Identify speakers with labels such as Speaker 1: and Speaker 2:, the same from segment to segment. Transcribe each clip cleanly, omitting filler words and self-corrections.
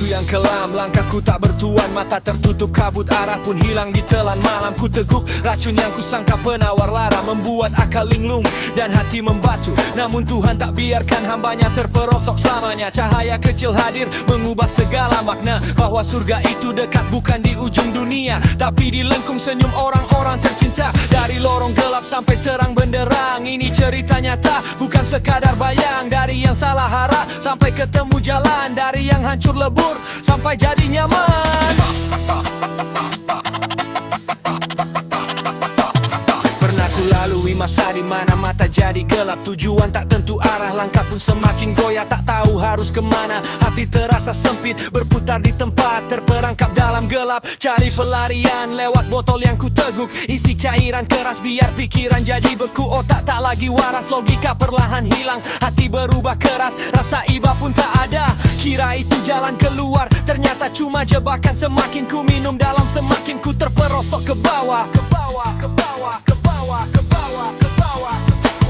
Speaker 1: waktu yang kelam, langkahku tak bertuan, mata tertutup kabut, arah pun hilang di telan malam. Ku teguk racun yang kusangka penawar lara, membuat akal linglung dan hati membatu. Namun Tuhan tak biarkan hambanya terperosok selamanya. Cahaya kecil hadir mengubah segala makna, bahwa surga itu dekat bukan di ujung dunia, tapi di lengkung senyum orang-orang tercinta. Dari lorong gelap sampai terang benderang, ini cerita nyata bukan sekadar bayang. Dari yang salah arah sampai ketemu jalan, dari yang hancur lebur sampai jadi nyaman. Pernah ku lalui masa di mana mata jadi gelap, tujuan tak tentu arah, langkah pun semakin goyah, tak tahu harus kemana. Hati terasa sempit, berputar di tempat, terperangkap dalam gelap, cari pelarian lewat botol yang ku teguk, isi cairan keras biar pikiran jadi beku. Otak tak lagi waras, logika perlahan hilang, hati berubah keras, rasa iba pun tak ada. Kira itu jalan keluar, ternyata cuma jebakan. Semakin ku minum dalam, semakin ku terperosok ke bawah, ke bawah, ke bawah, ke bawah, ke bawah, ke bawah.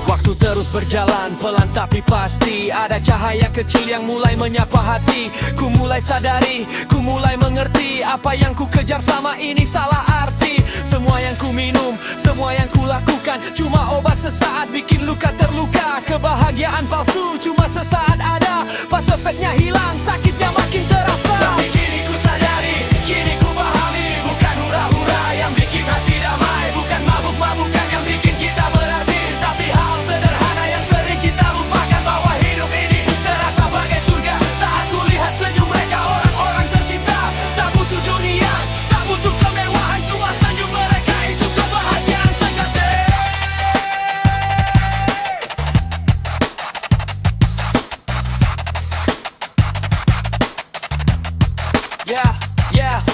Speaker 1: Waktu terus berjalan, pelan tapi pasti ada cahaya kecil yang mulai menyapa hati. Ku mulai sadari, ku mulai mengerti, apa yang ku kejar selama ini salah arti. Semua yang ku minum, semua yang ku lakukan, cuma obat sesaat bikin luka terluka. Kebahagiaan palsu cuma sesaat ada, pas efeknya hilang, sakitnya makin terasa. Tapi kini ku sadari, kini ku pahami, bukan hura-hura yang bikin hati damai, bukan mabuk-mabukan yang bikin kita berarti, tapi hal sederhana yang sering kita lupakan, bahwa hidup ini terasa bagai surga saat ku lihat senyum mereka, orang-orang tercinta. Tak butuh dunia, tak butuh kemewahan, cuma senyum mereka itu kebahagiaan sejati.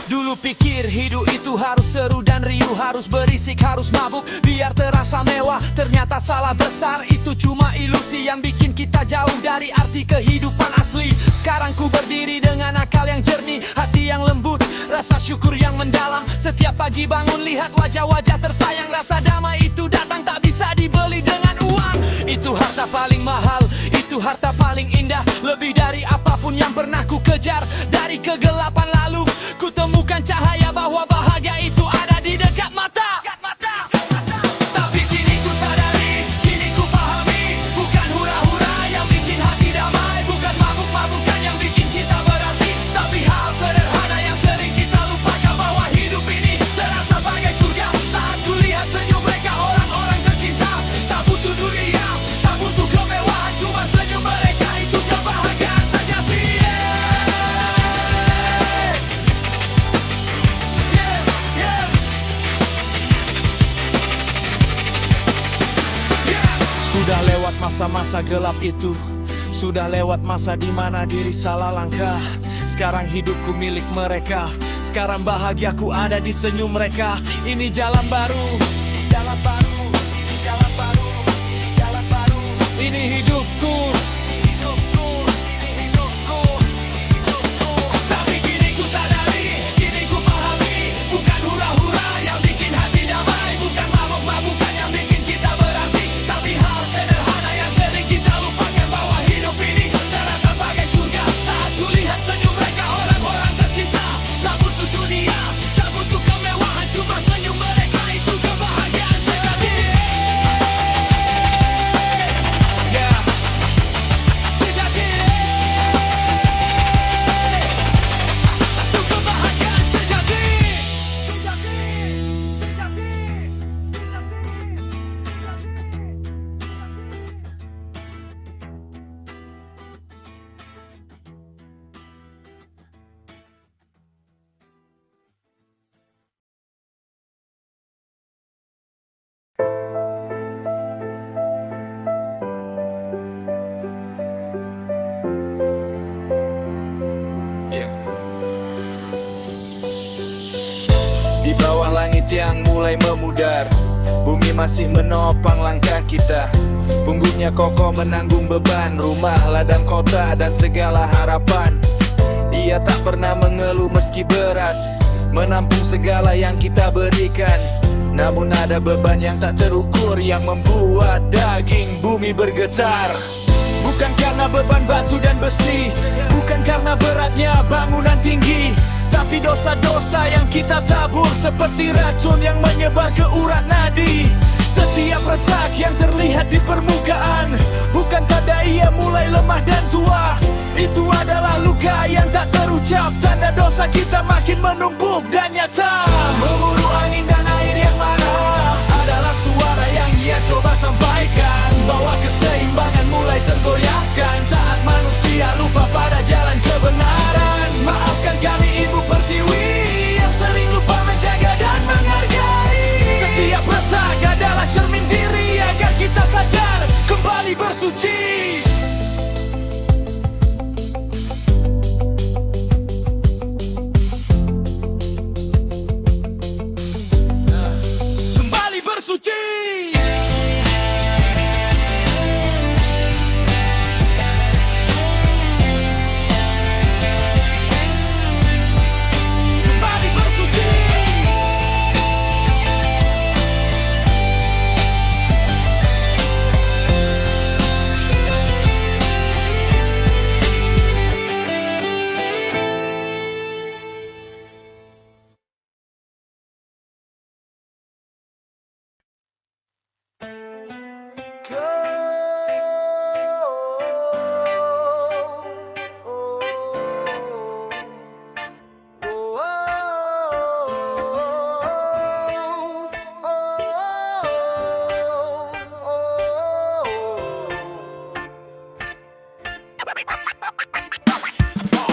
Speaker 1: Dulu pikir hidup itu harus seru dan riuh, harus berisik, harus mabuk biar terasa mewah. Ternyata salah besar, itu cuma ilusi yang bikin kita jauh dari arti kehidupan asli. Sekarang ku berdiri dengan akal yang jernih, hati yang lembut, rasa syukur yang mendalam. Setiap pagi bangun lihat wajah-wajah tersayang, rasa damai itu datang tak bisa dibeli dengan uang. Itu harta paling mahal, itu harta paling indah, lebih dari apapun yang pernah ku kejar. Dari kegelapan lalu ku temukan cahaya, bahwa bahagia itu ada di dekat mata. Tapi kini ku sadari, kini ku pahami, bukan hura-hura yang bikin hati damai, bukan mabuk-mabukan yang bikin kita berarti, tapi hal sederhana yang sering kita lupakan, bahwa hidup ini terasa bagai surga saat ku lihat senyum mereka, orang-orang tercinta. Tak butuh dunia, tak butuh kemewahan, cuma senyum mereka itu kebahagiaan sejati. Sudah lewat masa-masa gelap itu, sudah lewat masa di mana diri salah langkah. Sekarang hidupku milik mereka, sekarang bahagiaku ada di senyum mereka. Ini jalan baru, jalan baru, jalan baru, jalan baru. Ini hidupku, hidupku, hidupku, hidupku. Tapi kini ku sadari, kini ku pahami, bukan hura-hura yang bikin hati damai, bukan mabuk-mabukan yang bikin kita berarti, tapi hal sederhana yang sering kita lupakan, bahwa hidup ini terasa bagai surga saat ku lihat senyum mereka, orang-orang tercinta. Tak butuh dunia, tak butuh kemewahan, cuma senyum mereka itu kebahagiaan sejati. Sejati. Itu kebahagiaan sejati. Di bawah langit yang mulai memudar, bumi masih menopang langkah kita. Punggungnya kokoh menanggung beban rumah, ladang kota dan segala harapan. Dia tak pernah mengeluh meski berat, menampung segala yang kita berikan. Namun ada beban yang tak terukur yang membuat daging bumi bergetar. Bukan karena beban batu dan besi, bukan karena beratnya bangunan tinggi, tapi dosa-dosa yang kita tabur seperti racun yang menyebar ke urat nadi. Setiap retak yang terlihat di permukaan, bukan tanda ia mulai lemah dan tua. Itu adalah luka yang tak terucap, tanda dosa kita makin menumpuk dan nyata. Memburu angin dan air yang marah adalah suara yang ia coba sampaikan, bahwa keseimbangan mulai tergoyahkan saat manusia lupa pada jalan kebenaran. Maafkan kami Ibu Pertiwi yang sering lupa menjaga dan menghargai. Setiap retak adalah cermin diri agar kita sadar kembali bersuci. Kembali bersuci.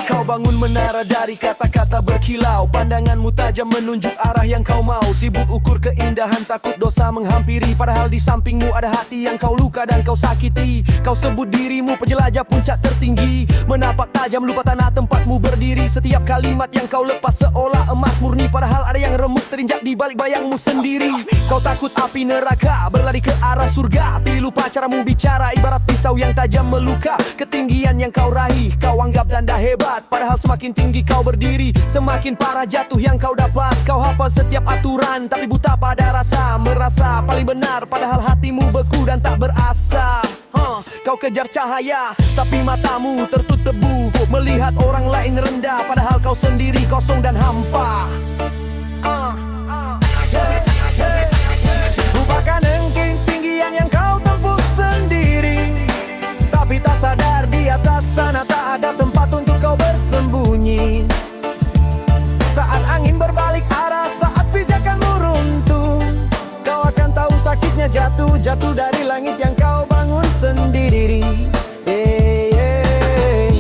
Speaker 1: Kau bangun menara dari kata-kata berkilau, pandanganmu tajam menunjuk arah yang kau mau. Sibuk ukur keindahan, takut dosa menghampiri, padahal di sampingmu ada hati yang kau luka dan kau sakiti. Kau sebut dirimu penjelajah puncak tertinggi, menapak tajam lupa tanah tempatmu berdiri. Setiap kalimat yang kau lepas seolah emas murni, padahal ada yang remuk terinjak di balik bayangmu sendiri. Kau takut api neraka berlari ke arah surga, tapi lupa caramu bicara ibarat pisau yang tajam meluka. Ketinggian yang kau raih kau anggap tanda hebat, padahal semakin tinggi kau berdiri, semakin parah jatuh yang kau dapat. Kau hafal setiap aturan, tapi buta pada rasa, merasa paling benar, padahal hatimu beku dan tak berasa. Kau kejar cahaya, tapi matamu tertutup debu, melihat orang lain rendah, padahal kau sendiri kosong dan hampa. Lupakan ketinggian yang kau tempuh sendiri, tapi tak sadar di atas sana tak ada tempat untuk kau bersembunyi. Saat angin berbalik arah, saat pijakanmu runtuh, kau akan tahu sakitnya jatuh dari langit yang kau bangun sendiri.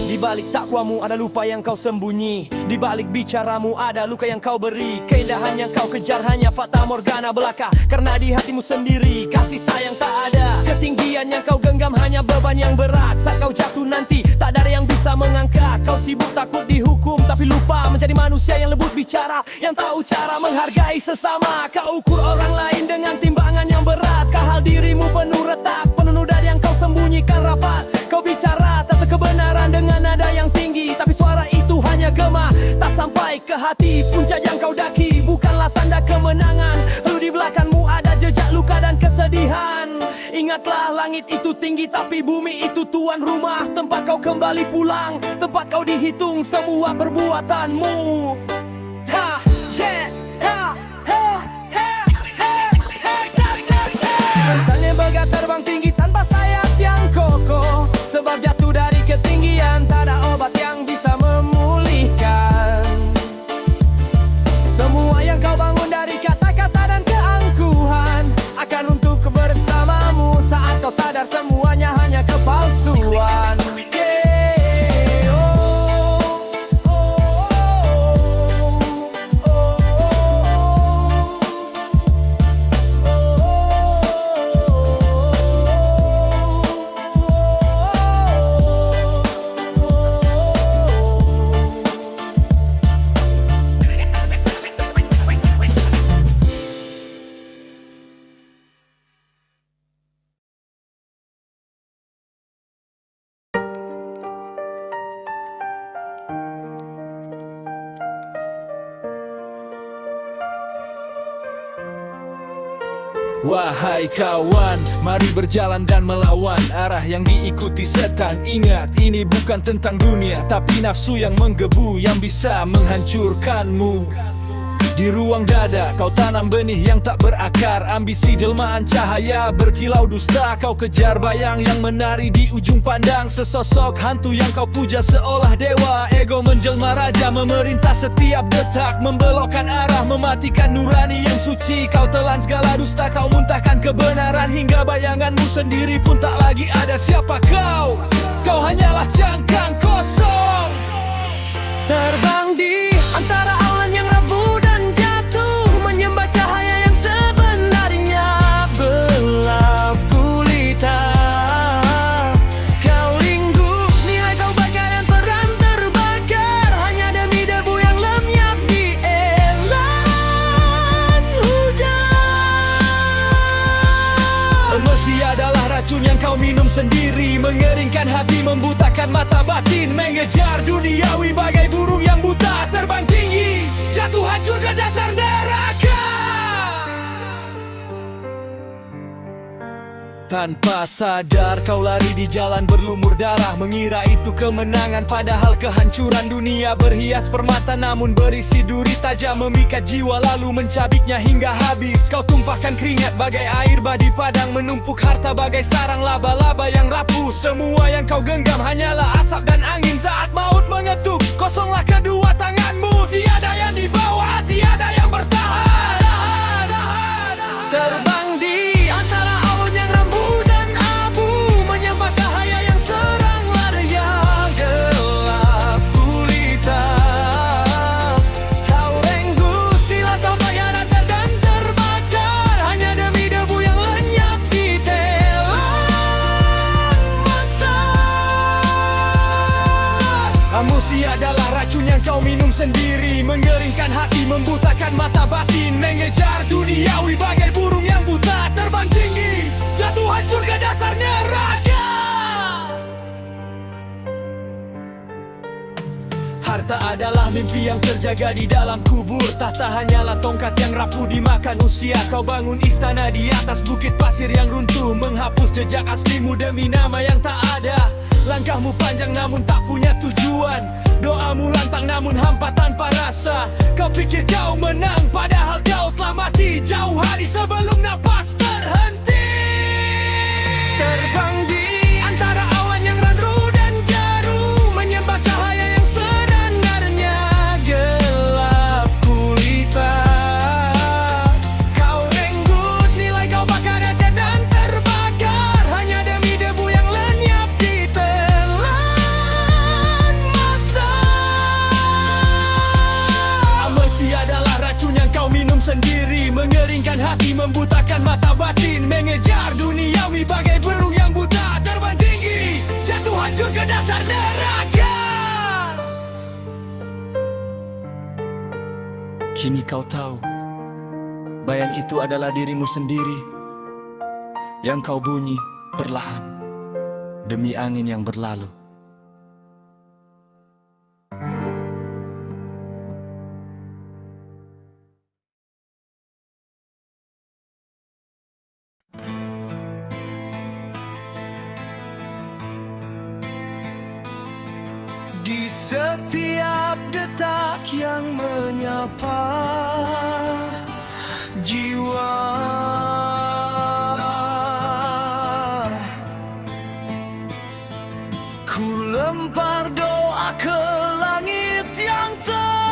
Speaker 1: Di balik takwamu ada lupa yang kau sembunyi, di balik bicaramu ada luka yang kau beri. Keindahan yang kau kejar hanya fata morgana belaka, karena di hatimu sendiri kasih sayang tak ada. Ketinggian yang kau genggam hanya beban yang berat, saat kau jatuh nanti tak ada yang bisa mengangkat. Kau sibuk takut dihukum, tapi lupa menjadi manusia yang lembut bicara, yang tahu cara menghargai sesama. Kau ukur orang lain dengan timbangan yang berat, kahal dirimu penuh retak, penuh noda yang kau sembunyikan rapat. Kau bicara tata kebenaran dengan nada yang tinggi, tapi suara itu hanya gema, tak sampai ke hati. Puncak yang kau daki bukanlah tanda kemenangan, lalu di belakangmu ada jejak luka dan kesedihan. Ingatlah, langit itu tinggi tapi bumi itu tuan rumah, tempat kau kembali pulang, tempat kau dihitung semua perbuatanmu. Ha, yeah, ha, ha, ha, ha, ha, Mentalnya begah terbang tinggi tanpa sayap yang kokoh, sebab jatuh dari ketinggian tak ada obat yang bisa memulihkan. Semua yang kau bangun dari kata-kata dan keangkuhan akan untuk bersamamu saat kau sadar semuanya hanya kepalsuan. Wahai kawan, mari berjalan dan melawan arah yang diikuti setan. Ingat, ini bukan tentang dunia, tapi nafsu yang menggebu yang bisa menghancurkanmu. Di ruang dada kau tanam benih yang tak berakar. Ambisi jelmaan cahaya berkilau dusta. Kau kejar bayang yang menari di ujung pandang. Sesosok hantu yang kau puja seolah dewa. Ego menjelma raja memerintah setiap detak. Membelokkan arah, mematikan nurani yang suci. Kau telan segala dusta, kau muntahkan kebenaran. Hingga bayanganmu sendiri pun tak lagi ada. Siapa kau? Kau hanyalah cangkang kosong, terbang di antara awan yang rapuh dan jatuh, menyembah cahaya yang sebenarnya gelap gulita. Kau lingkup, nilai kau bakar dan peran terbakar, hanya demi debu yang lenyap di elan hujan. Emosi adalah racun yang kau minum sendiri, mengeringkan hati, membutakan mata batin. Mengejar duniawi bagai burung yang buta, terbang tinggi, jatuh hancur ke dasar neraka. Tanpa sadar kau lari di jalan berlumur darah, mengira itu kemenangan, padahal kehancuran. Dunia berhias permata namun berisi duri tajam, memikat jiwa lalu mencabiknya hingga habis. Kau tumpahkan keringat bagai air bah di padang, menumpuk harta bagai sarang laba-laba yang rapuh. Semua yang kau genggam hanyalah asap dan angin. Saat maut mengetuk, kosonglah kedua tanganmu. Tiada yang dibawa, tiada yang bertahan. Terbang di antara awan yang rambu dan abu, menyembah cahaya yang serang larinya gelap gulita. Kau renggut, bila kau bayaran dan terbakar, hanya demi debu yang lenyap di telan masa. Emosi adalah racun yang kau minum sendiri, mengeringkan hati, membutakan mata batin. Mengejar duniawi bagai burung yang buta, terbang tinggi, jatuh hancur ke dasar neraka. Harta adalah mimpi yang terjaga di dalam kubur. Tahta hanyalah tongkat yang rapuh dimakan usia. Kau bangun istana di atas bukit pasir yang runtuh, menghapus jejak aslimu demi nama yang tak ada. Langkahmu panjang namun tak punya tujuan, doamu lantang namun hampa tanpa rasa. Kau pikir kau menang padahal kau telah mati jauh hari sebelum nafas terhenti. Terbang di antara awan yang randu dan jarum, menyembah cahaya yang sebenarnya gelap gulita. Kau renggut, nilai kau bakar dan terbakar, hanya demi debu yang lenyap di telan masa. Emosi adalah racun yang kau minum sendiri, mengeringkan hati, membutakan mata batin. Mengejar duniawi bagai burung yang buta, terbang tinggi, jatuh hancur ke dasar neraka. Kini kau tahu, bayang itu adalah dirimu sendiri, yang kau bunyi perlahan demi angin yang berlalu. Di setiap detak yang menyapa jiwa, ku lempar doa ke langit yang terbuka.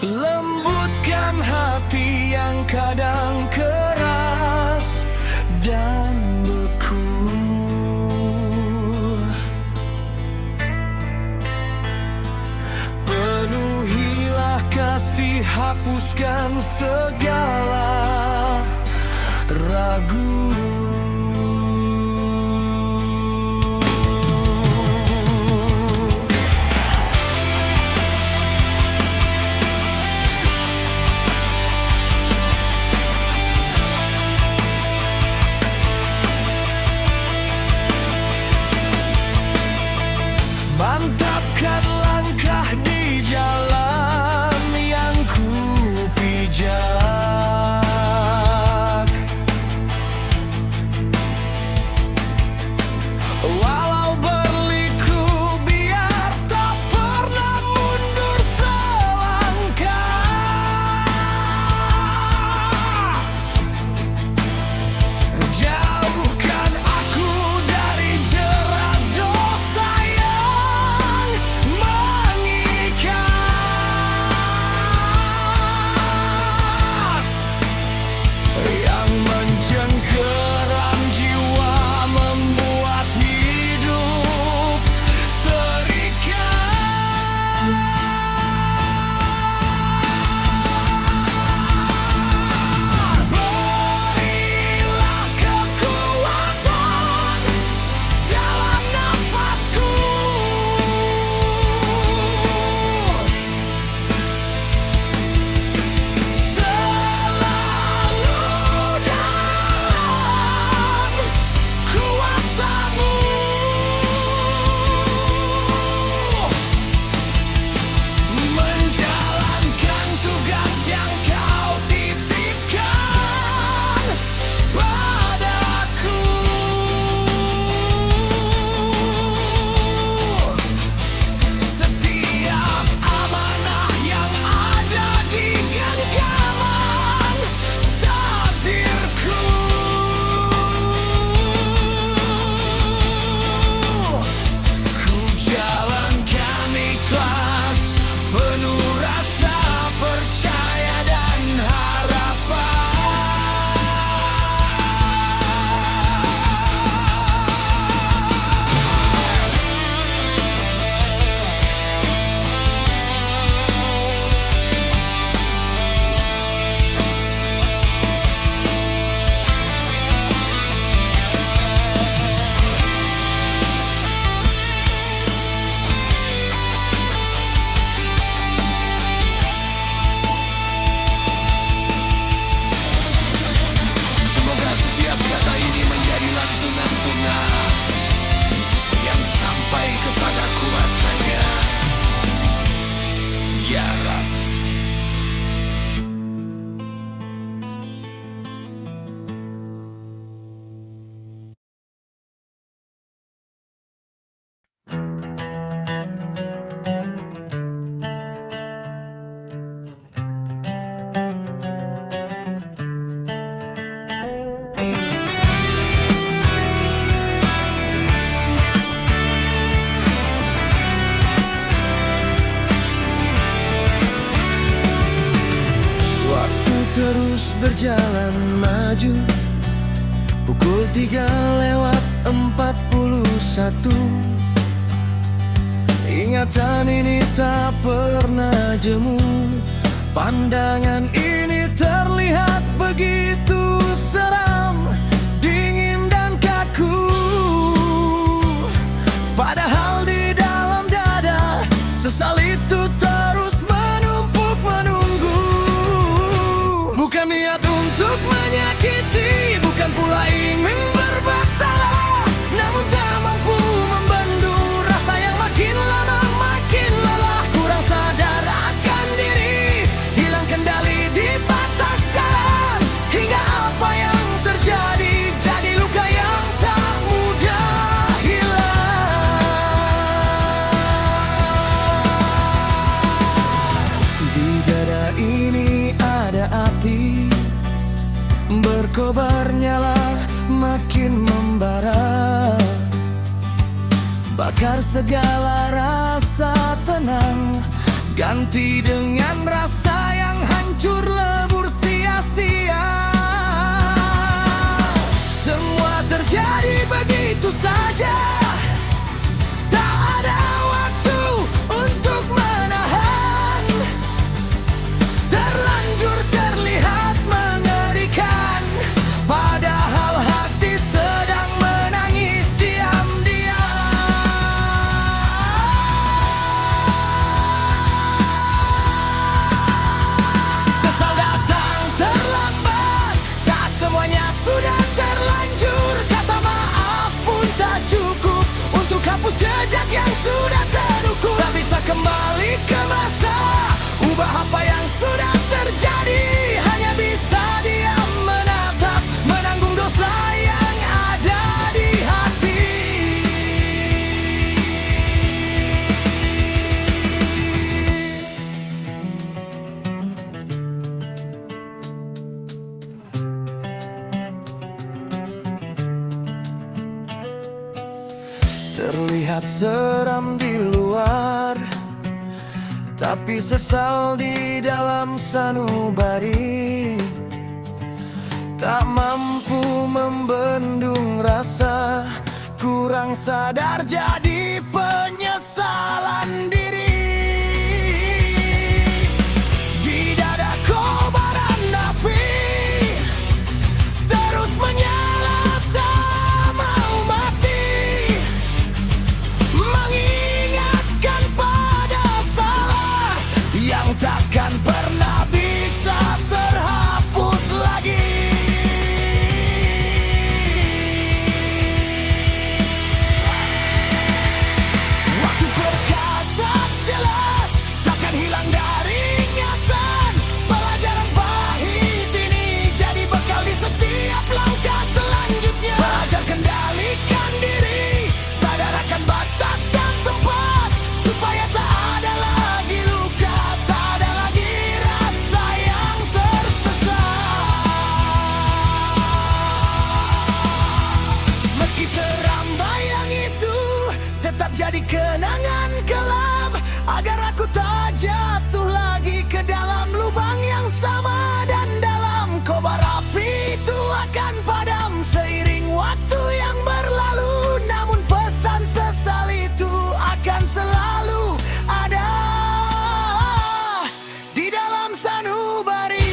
Speaker 1: Lembutkan hati yang kadang keras dan beku. Penuhilah kasih, hapuskan segala ragu. Mantapkan terus berjalan maju. Pukul 3:41. Ingatan ini tak pernah jemu. Pandangan ini terlihat begitu seram, dingin dan kaku. Padahal di dalam dada sesal itu terus menumpuk menunggu. Bukan niat untuk menyakiti, bukan pula ingin berbuat salah, namun tak mampu membendung rasa yang makin lama makin lelah. Kurang sadar akan diri, hilang kendali di batas jalan, hingga apa yang terjadi jadi luka yang tak mudah hilang. Di dada ini ada api, berkobar nyala makin membara, bakar segala rasa tenang, ganti dengan rasa yang hancur lebur sia-sia. Semua terjadi begitu saja, tak ada waktu untuk menahan. Terlanjur terlihat mengerikan, padahal hati sedang menangis diam-diam. Sesal datang terlambat saat semuanya sudah terlanjur. Kata maaf pun tak cukup untuk hapus jejak yang sudah terukur. Tak bisa kembali ke masa, ubah apa yang sudah terjadi. Hanya bisa diam menatap, menanggung dosa yang ada di hati. Terlihat seram di luar, tapi sesal di dalam sanubari. Tak mampu membendung rasa, kurang sadar jadi penyesalan diri. Di dada kobaran api terus menyala, tak mau mati, mengingatkan pada salah yang takkan pernah bisa terhapus lagi. Waktu berkata jelas, takkan hilang dari ingatan. Pelajaran pahit ini jadi bekal di setiap langkah selanjutnya. Belajar kendalikan diri, sadar akan batas dan tempat, supaya tak ada lagi luka, tak ada lagi rasa yang tersesat. Meski seram bayang itu tetap jadi kenangan kelam, agar aku tak jatuh lagi ke dalam lubang yang sama dan dalam. Kobar api itu akan padam seiring waktu yang berlalu, namun pesan sesal itu akan selalu ada di dalam sanubari.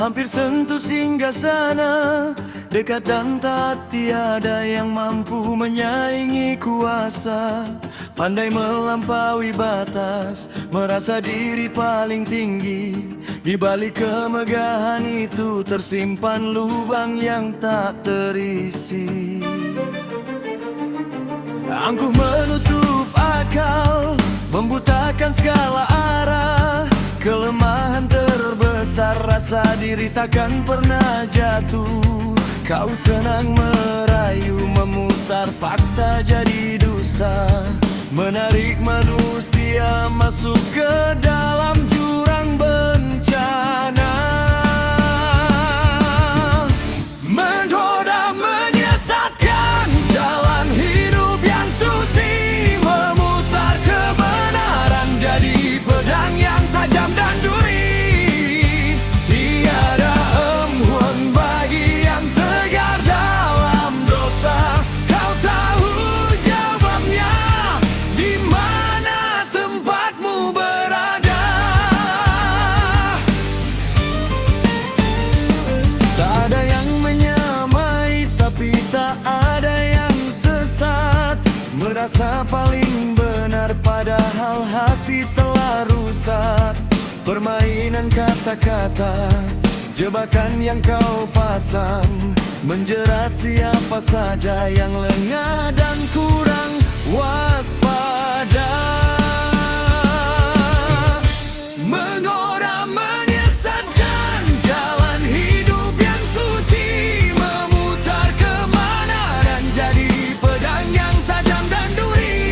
Speaker 1: Hampir sentuh singgah sana,
Speaker 2: Dekat dan tak tiada yang mampu menyaingi kuasa. Pandai melampaui batas, merasa diri paling tinggi. Di balik kemegahan itu tersimpan lubang yang tak terisi. Angkuh menutup akal, membutakan segala arah. Kelemahan terbesar, rasa diri takkan pernah jatuh. Kau senang merayu, memutar fakta jadi dusta, menarik manusia masuk ke dalam jurang bencana. Menggoda menyesatkan jalan hidup yang suci, memutar kebenaran jadi pedang yang tajam dan duri. Tiada embuan bagi yang tegar dalam dosa. Kau tahu jawabnya, di mana tempatmu berada. Tak ada yang menyamai, tapi tak ada yang sesat. Merasa paling benar padahal hati telah rusak. Permainan kata-kata, jebakan yang kau pasang, menjerat siapa saja yang lengah dan kurang waspada. Menggoda menyesatkan jalan hidup yang suci, memutar kemana dan jadi pedang yang tajam dan duri.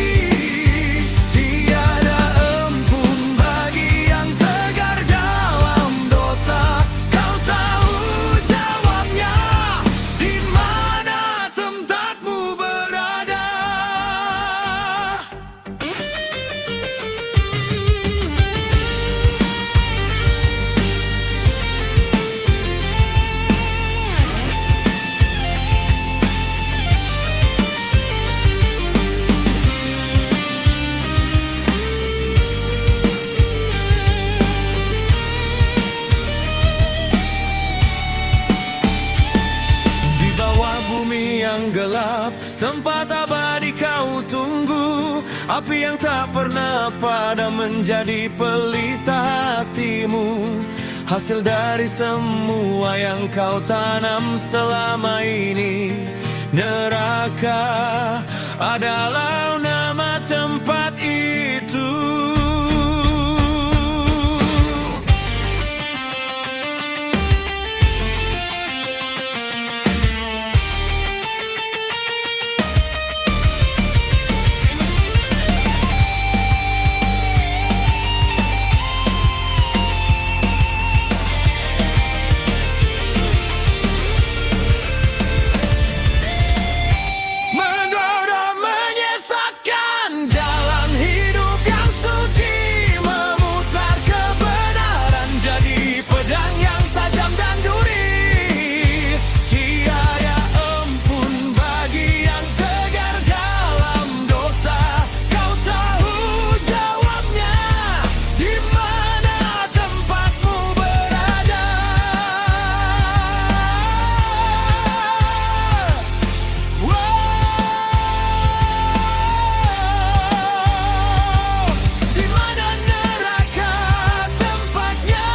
Speaker 2: Tiada ampun bagi yang tegar dalam dosa. Kau tahu jawabnya, di mana tempatmu berada. Di bawah bumi yang gelap, tempat abadi kau tunggu. Api yang tak pernah padam menjadi pelita hatimu. Hasil dari semua yang kau tanam selama ini. Neraka adalah nama tempat itu. Menggoda menyesatkan jalan hidup yang suci, memutar kebenaran jadi pedang yang tajam dan duri. Tiada ampun bagi yang tegar dalam dosa. Kau tahu jawabnya, di mana tempatmu berada. Di mana neraka tempatnya.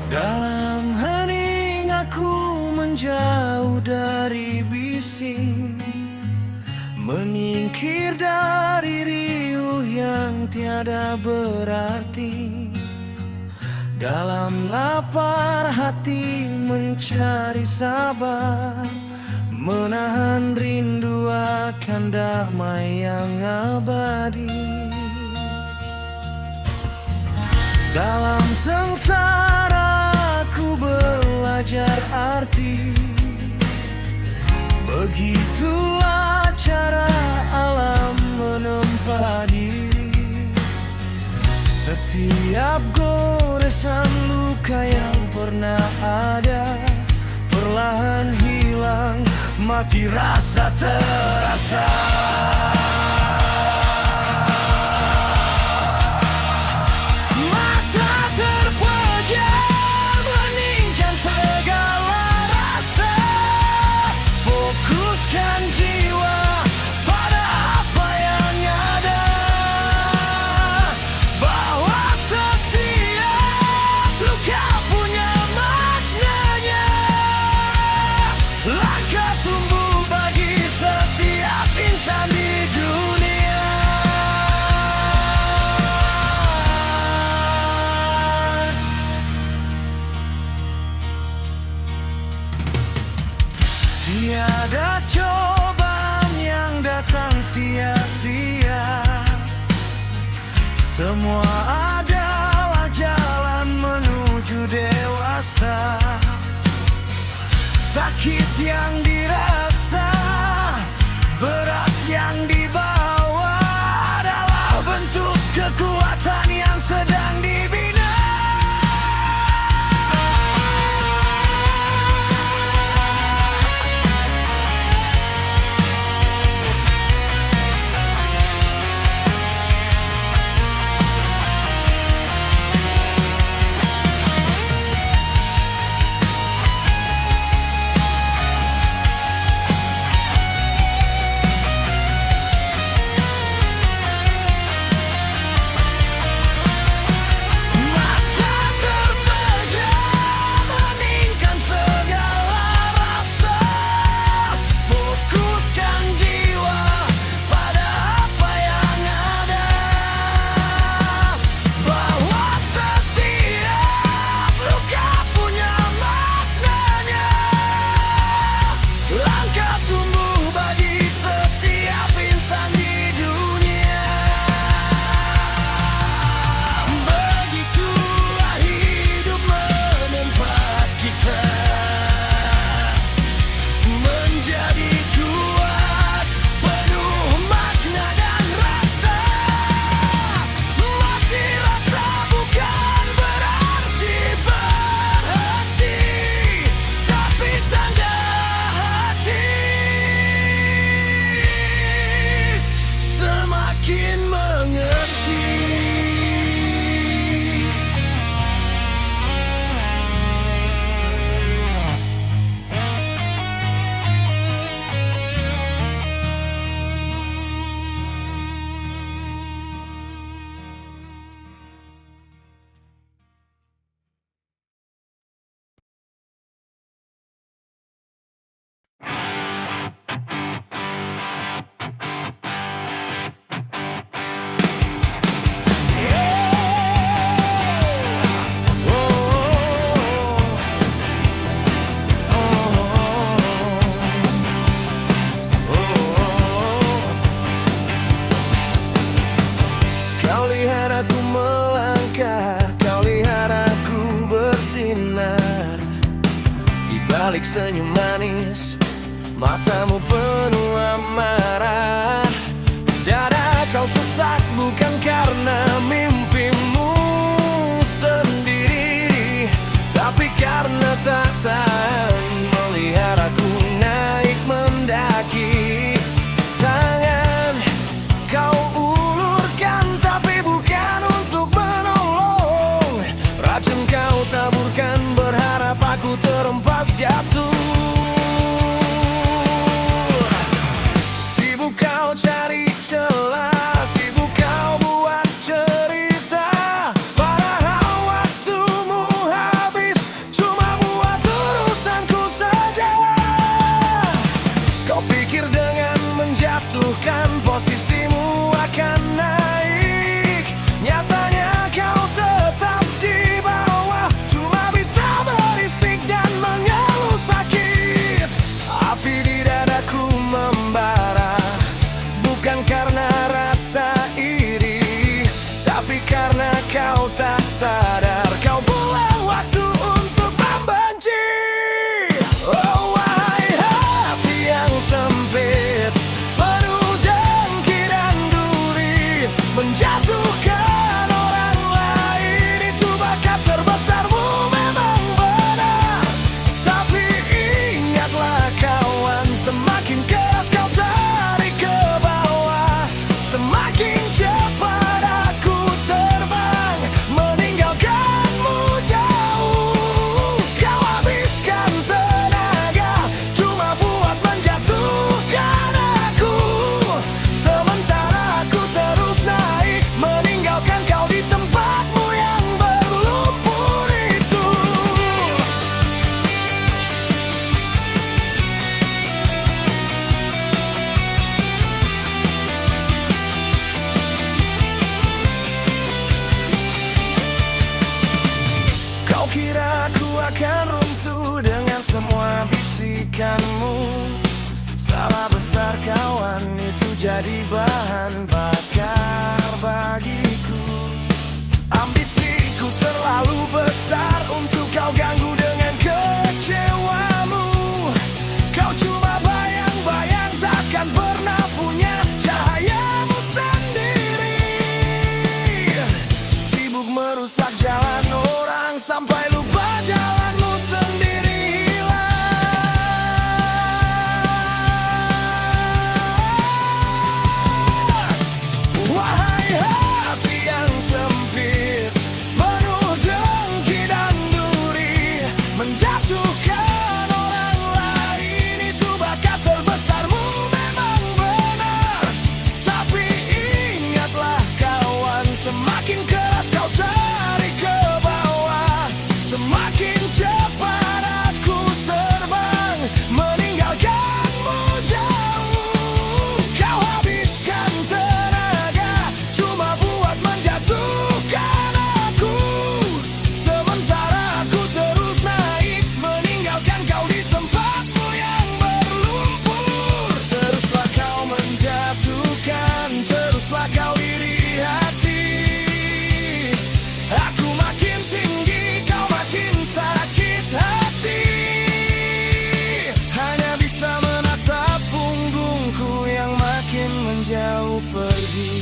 Speaker 2: Dalam hening aku menjauh dari bising, menyingkir dari riuh yang tiada berarti. Dalam lapar hati mencari sabar, menahan rindu akan damai yang abadi. Dalam sengsara ku belajar arti, begitulah cara alam menempa diri. Setiap goresan luka yang pernah ada perlahan hilang, mati rasa terasa. Mata terpejam, heningkan segala rasa, fokuskan jiwa pada apa yang ada, bahwa setiap luka punya maknanya. Langkah tumbuh bagi setiap insan di dunia. Tiada cobaan yang datang sia-sia, semua adalah jalan menuju dewasa. Sakit yang dirasa, berat yang dibawa adalah bentuk kekuatan yang sedang dibina. menjadi bahan bakar bagiku. Ambisiku terlalu besar untuk kau ganggu dengan kecewamu. Kau cuma bayang-bayang, takkan pernah punya cahayamu sendiri. Sibuk merusak jalan orang sampai lupa jalanmu sendiri hilang. Wahai hati yang sempit, penuh dengki dan duri, menjatuhkan orang lain itu bakat terbesarmu memang benar. Tapi ingatlah kawan, semakin keras kau tarik ke bawah, semakin cepat aku terbang meninggalkanmu jauh. Kau habiskan tenaga cuma buat menjatuhkan aku, sementara aku terus naik meninggalkan kau di tempatmu yang berlumpur. Teruslah kau menjatuhkan, teruslah kau iri hati. Aku makin tinggi, kau makin sakit hati. Hanya bisa menatap punggungku yang makin menjauh pergi.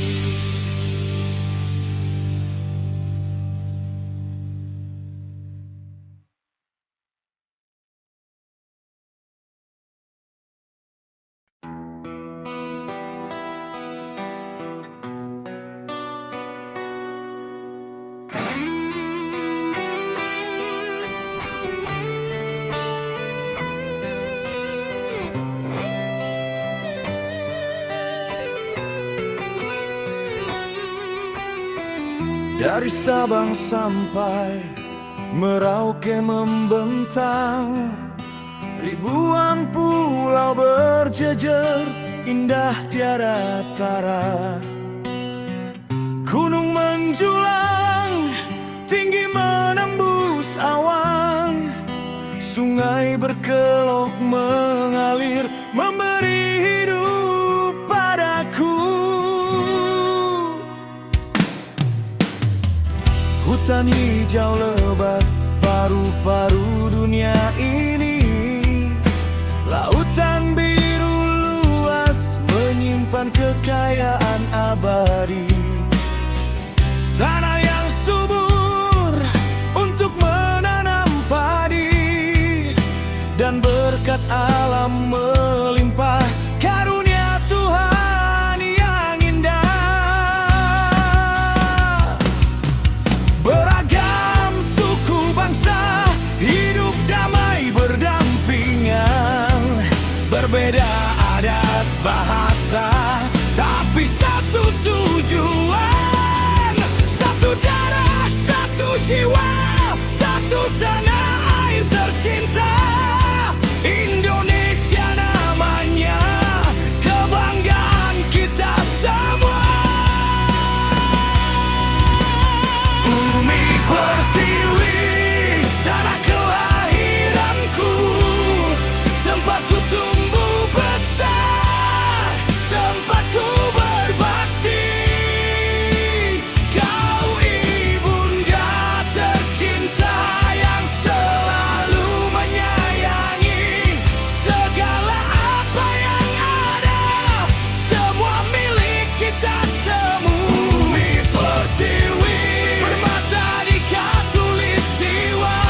Speaker 2: Dari Sabang sampai Merauke membentang, ribuan pulau berjejer, indah tiada tara. Gunung menjulang, tinggi menembus awan. Sungai berkelok mengalir, memberi hidup padaku. Hutan hijau lebat, paru-paru dunia ini. Lautan biru luas, menyimpan kekayaan abadi. Tanah yang subur untuk menanam padi, dan berkat alam melimpah, karunia Tuhan yang indah. Beragam suku bangsa hidup damai berdampingan, berbeda adat bahasa, tapi satu tujuan, satu darah, satu jiwa, satu tanah air tercinta. Indonesia namanya, kebanggaan kita semua. Bumi Pertiwi, tanah kelahiranku, tempatku tumbuh besar, tempatku berbakti. Kau ibunda tercinta yang selalu menyayangi segala apa yang ada, semua milik kita semua. Bumi Pertiwi, permata di khatulistiwa,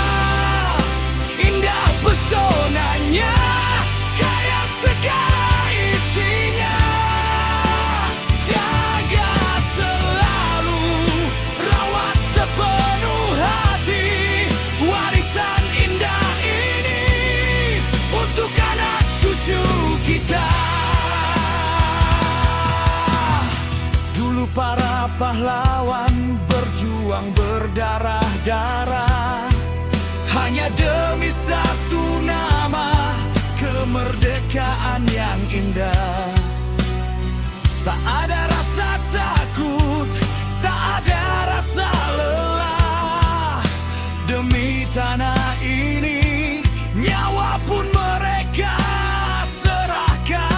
Speaker 2: indah pesonanya, kaya segala isinya. Jaga selalu, rawat sepenuh hati warisan indah ini untuk anak cucu kita. Dulu para pahlawan berjuang berdarah-darah, hanya demi satu nama, kemerdekaan yang indah. Tak ada rasa takut, tak ada rasa lelah, demi tanah ini nyawa pun mereka serahkan.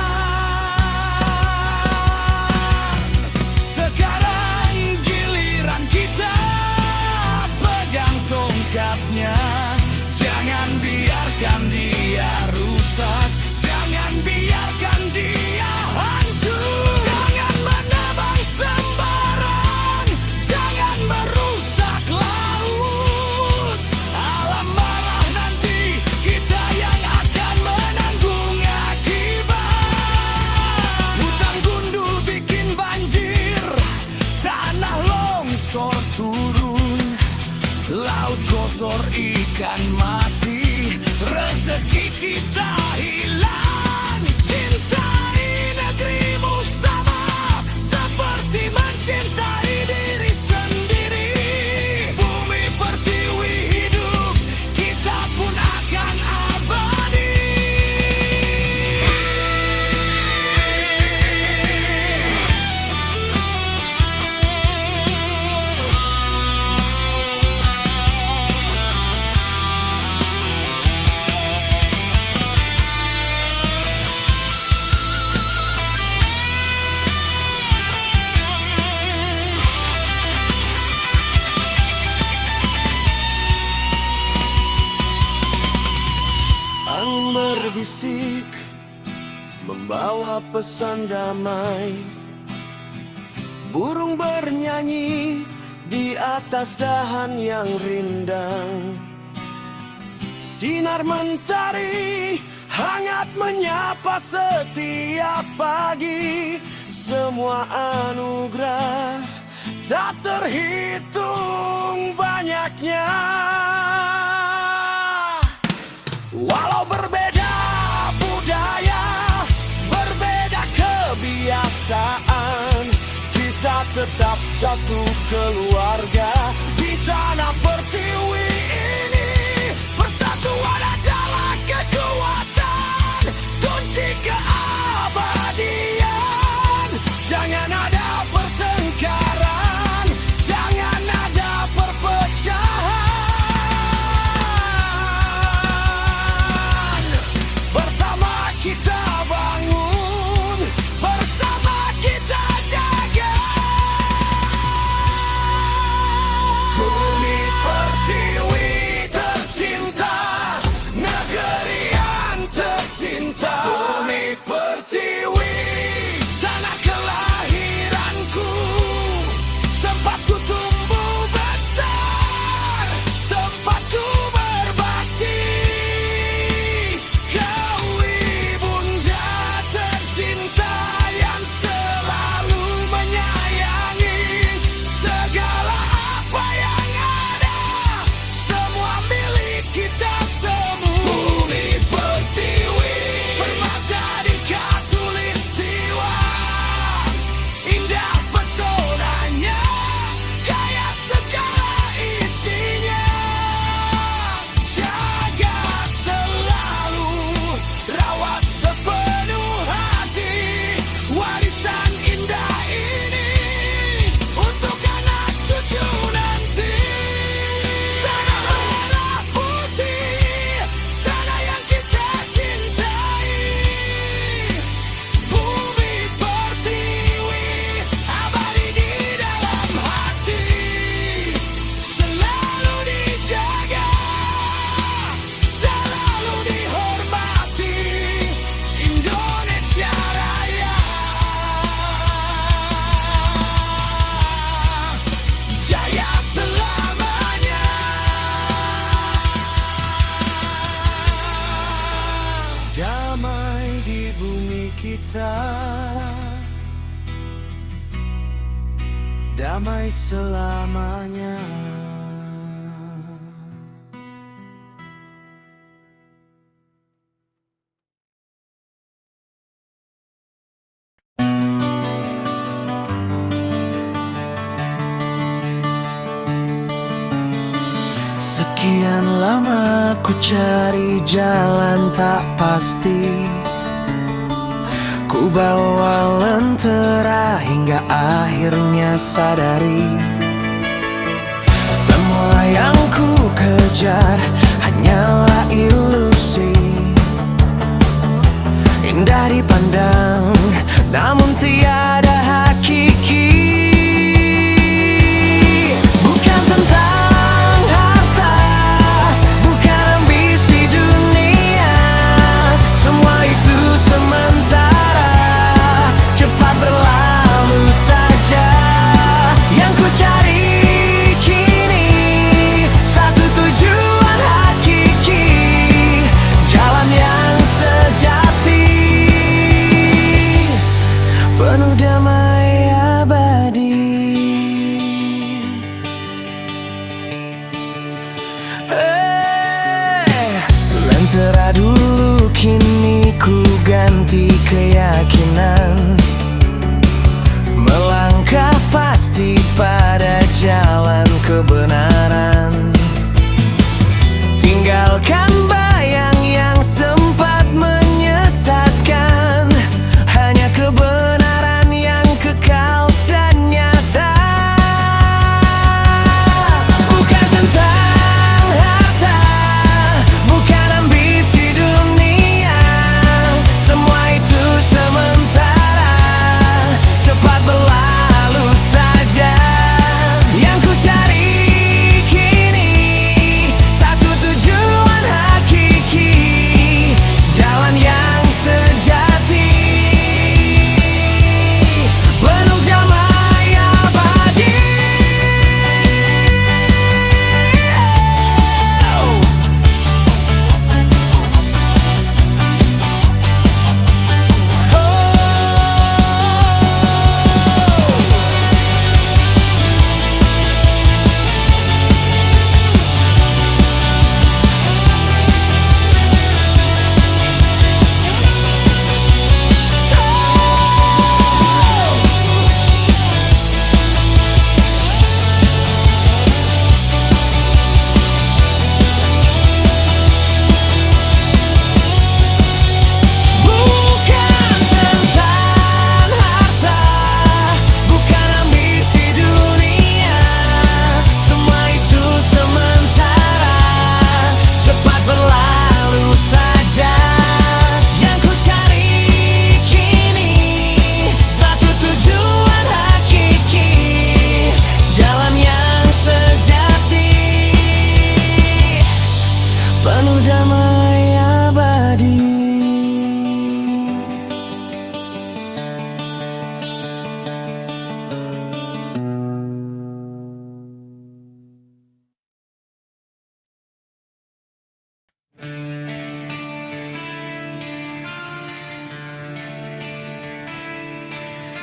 Speaker 2: akan mati, rezeki kita hilang. Cintai negerimu sama seperti mencintai diri sendiri. Bumi pertiwi hidup, kita pun akan abadi. Angin berbisik membawa pesan damai. Burung bernyanyi di atas dahan yang rindang. Sinar mentari hangat menyapa setiap pagi. Semua anugerah tak terhitung banyaknya. Walau berbeda budaya, berbeda kebiasaan, kita tetap satu keluarga di tanah pertiwi ini. Persatuan adalah kekuatan, kunci keabadian. Jangan ada pertengkaran, jangan ada perpecahan. Bersama kita bangun, bersama kita jaga. Bumi pertiwi tercinta, negeri yang tercinta. Bumi pertiwi, tanah kelahiranku, tempatku tumbuh besar, tempatku berbakti. Kau ibunda tercinta yang selalu menyayangi. Segala apa yang ada, semua milik kita semua. Bumi pertiwi, permata di khatulistiwa, indah pesonanya, kaya segala isinya. Jaga selalu, rawat sepenuh hati warisan indah ini untuk anak cucu nanti. Tanah merah putih, tanah yang kita cintai. Bumi pertiwi, abadi di dalam hati, selalu dijaga, selalu dihormati. Indonesia Raya, jaya selamanya. Damai di bumi kita, damai selamanya. Sekian lama ku cari jalan tak pasti, ku bawa lentera hingga akhirnya sadari semua yang ku kejar hanyalah ilusi. Indah dipandang namun tiada hakiki. Bukan tentang harta, bukan ambisi dunia, semua itu sementara, cepat berlalu saja. Yang ku cari kini satu tujuan hakiki, jalan yang sejati, penuh damai abadi.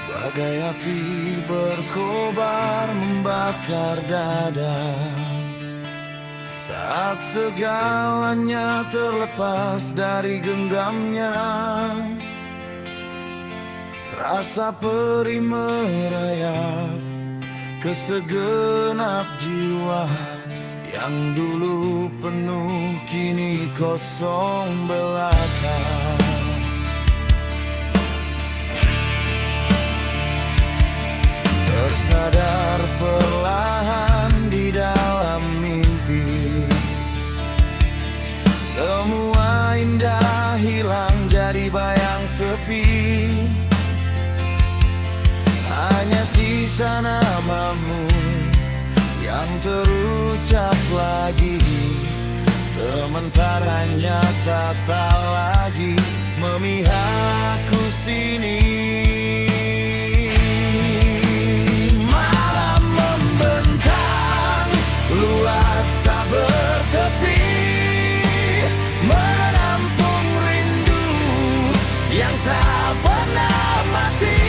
Speaker 2: bagai api berkobar membakar dada. Saat segalanya terlepas dari genggamnya, rasa perih merayap ke segenap jiwa. Yang dulu penuh kini kosong belaka. Tersadar perlahan di dalam mimpi, semua indah hilang jadi bayang sepi. Hanya sisa namamu yang terucap lagi, sementara nyata tak lagi memihakku sini. Malam membentang, luas tak bertepi, menampung rindu yang tak pernah mati.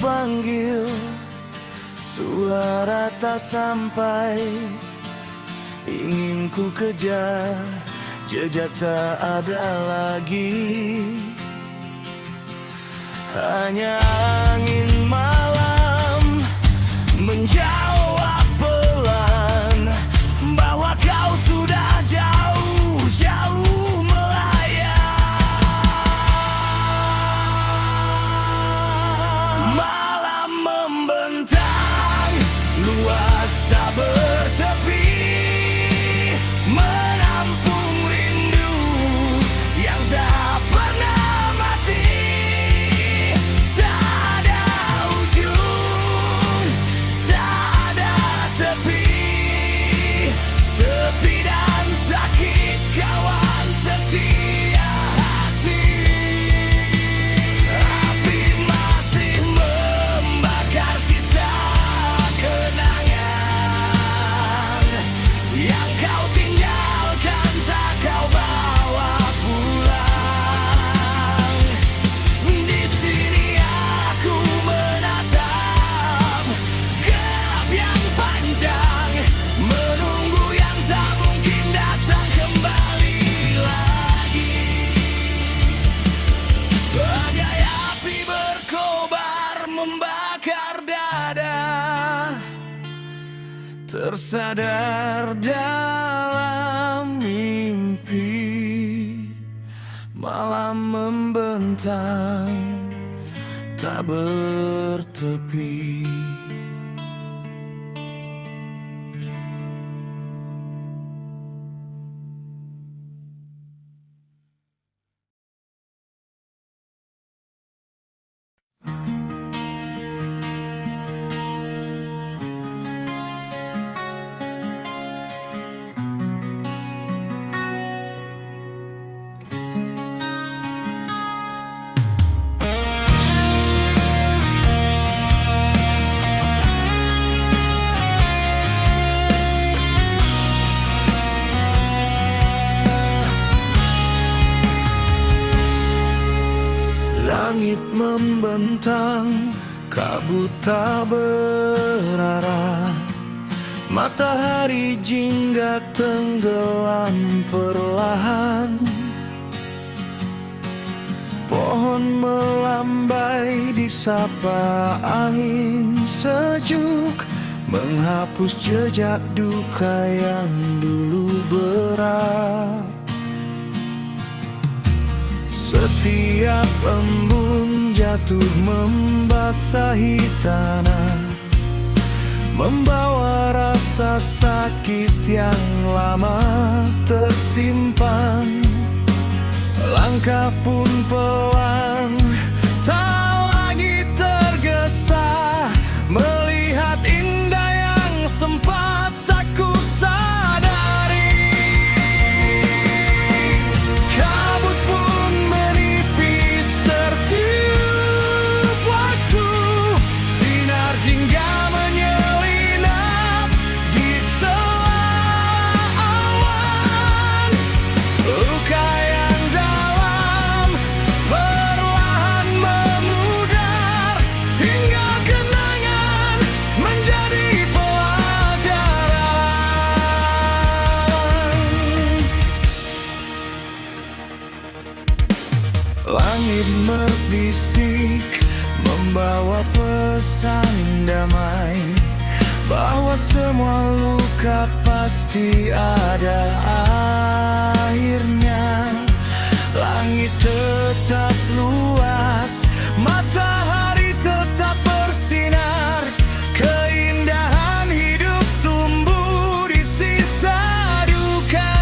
Speaker 2: Panggil, suara tak sampai, ingin ku kejar, jejak tak ada lagi. Hanya angin malam menjawab pelan bahwa kau sudah jauh-jauh melayang. Malam membentang, luas tak bertepi, menampung rindu yang tak pernah mati. Tak ada ujung, tak ada tepi, sepi dan sakit kawan setia hati. Api masih membakar sisa kenangan yang kau tinggalkan tak kau bawa pulang. Di sini aku menatap gelap yang panjang, menunggu yang tak mungkin datang kembali lagi. Bagai api berkobar membakar dada, tersadar dalam mimpi. Malam membentang, tak bertepi. Langit membentang, Kabut tak berarah, matahari jingga tenggelam perlahan. Pohon melambai disapa angin sejuk, menghapus jejak duka yang dulu berat. Setiap embun jatuh membasahi tanah, membawa rasa sakit yang lama tersimpan. Langkah pun pelan, tak lagi tergesa, melihat indah yang sempat tak ku sadari. Kabut pun menipis tertiup waktu, sinar jingga menyelinap di celah awan. Luka yang dalam perlahan memudar, tinggal kenangan menjadi pelajaran. Langit berbisik membawa pesan damai, bahwa semua luka pasti ada akhirnya. Langit tetap luas, matahari tetap bersinar, keindahan hidup tumbuh di sisa duka.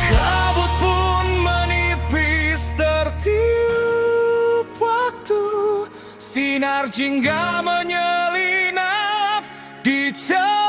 Speaker 2: Kabut pun menipis tertiup waktu, sinar jingga menyelinap di celah